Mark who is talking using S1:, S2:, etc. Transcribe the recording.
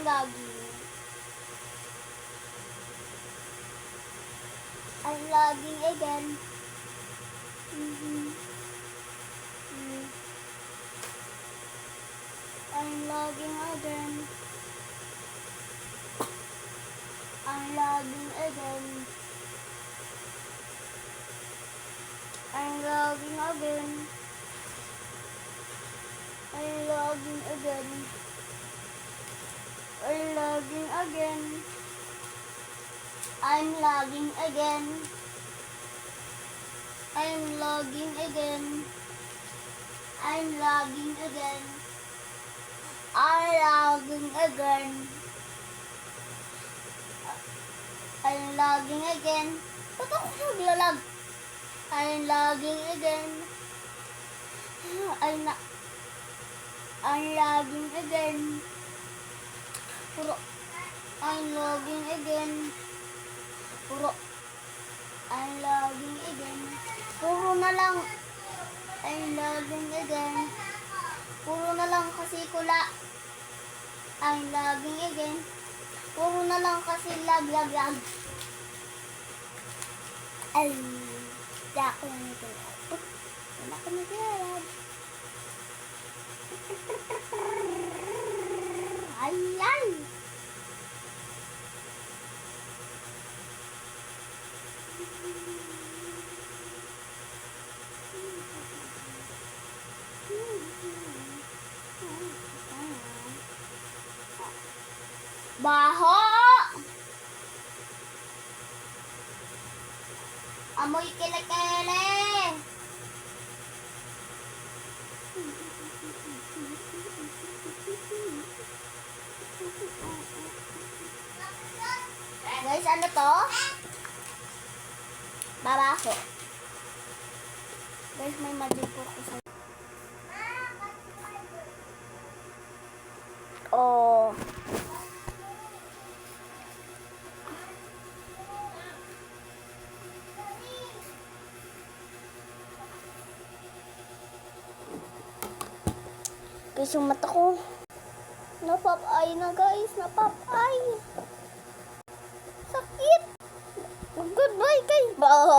S1: logging. I'm logging again. I'm logging again. I'm logging again. I'm logging again. I'm logging again. I'm logging again. I'm logging again. I'm logging again. I'm logging again. I'm logging again. I'm logging again. Ba't ako naglalag? I'm logging again. I'm logging again. I'm logging again. I'm logging again. Puro na lang. I'm logging again. Puro na lang kasi kula. I'm logging again. Puro na lang kasi lag. Ay, dako lang ito. Wala ko naglalag. Ayan. Baho! Amoy kele-kele! Guys, ano to? Babaho. Guys, may magic po ko sa... Oh. Guys, yung mata ko. Napap-eye na guys. Napap-eye. Sakit. Goodbye guys.